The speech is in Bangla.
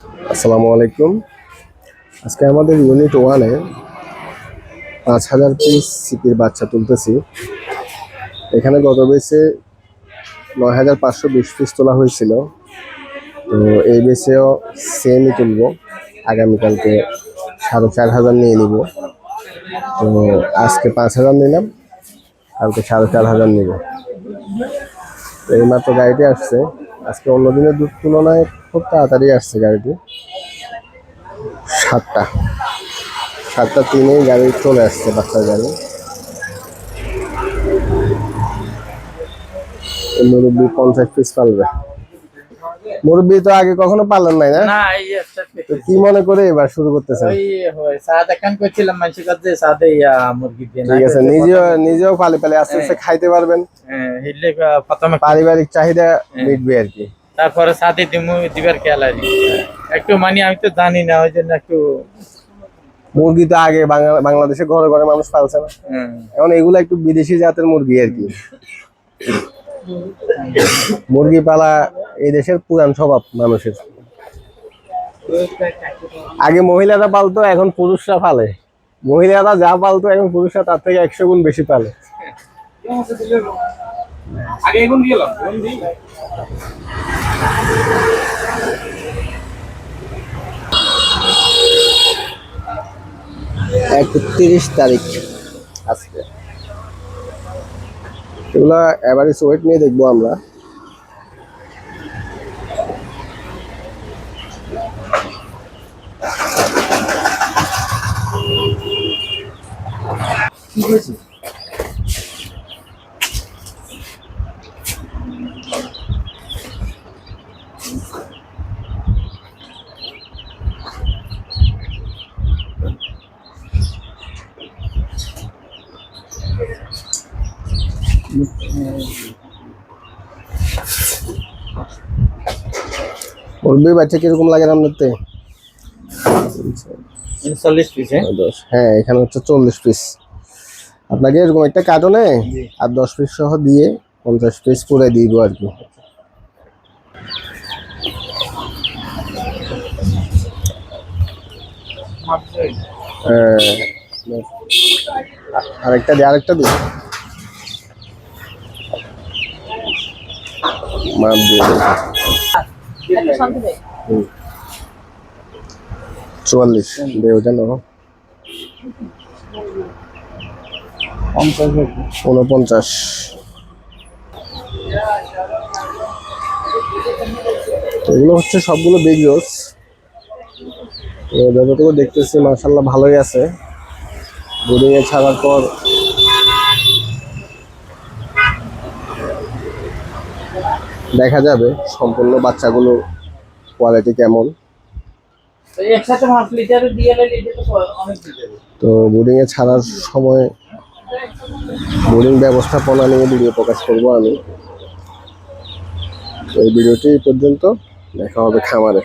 আসসালামু আলাইকুম। আজকে আমাদের ইউনিট 1-এ 5000 পিস সিপির বাচ্চা তুলতেছি। এখানে গত বেচে 9520 পিস তোলা হয়েছিল। তো এই বেচেও সেমই তুলব। আগামীকালকে 4500 নিয়ে নিব। তো আজকে 5000 নিলাম, কালকে 4500 নিব। এইমাত্র গাড়িটি আসছে। আজকে অন্য দিনের তুলনায় খুব তাড়াতাড়ি আসছে গাড়িটি। 7টা 3-এই গাড়ি চলে আসছে, বাচ্চার গাড়ি। মুরব্বী 50 পিস পালবে। মুরব্বী তো আগে কখনো পালন নাই না? তো কি মনে করে এবার শুরু করতেছেন? ঠিক আছে, নিজেও পালে পালে আস্তে আস্তে খাইতে পারবেন, পারিবারিক চাহিদা মিটবে আর কি। তারপরে সাথে দিবার খেয়াল আর একটু মানে আমি তো জানি না, ওই জন্য একটু। মুরগি তো আগে বাংলাদেশে ঘরে ঘরে মানুষ পালছে না, এখন এগুলো একটু বিদেশি জাতের মুরগি আর কি। মুরগি পালা এই দেশের পুরান স্বভাব মানুষের। আগে মহিলারা পালতো, এখন পুরুষরা পালে। মহিলারা যা পালতো এখন পুরুষরা তার থেকে 100 গুণ বেশি পালে। আগে এখন গেলাম 31 তারিখ আজকে। এগুলা এভারেজ ওয়েট নিয়ে দেখবো আমরা। কি হয়েছে? মুরগির বাচ্চা কিরকম লাগে আপনারতে? 40 পিস। হ্যাঁ, এখানে হচ্ছে 40 পিস। আপনাকে এরকম একটা কার্টনে আর 10 পিস সহ দিয়ে 50 পিস করে দিব আর কি। আরেকটা দিই মাপ দিয়ে 44 দেও জানো 49। এগুলো হচ্ছে সবগুলো বিগ রোজ। যতটুকু দেখতেছি মাশাআল্লাহ ভালোই আছে। বোর্ডিং এ ছাড়ার পর দেখা যাবে সম্পূর্ণ বাচ্চাগুলো কোয়ালিটি কেমন। তো বোর্ডিং এ ছাড়ার সময় বোর্ডিং ব্যবস্থাপনা নিয়ে ভিডিও প্রকাশ করব আমি। এই ভিডিওটি পর্যন্ত, দেখা হবে খামারে।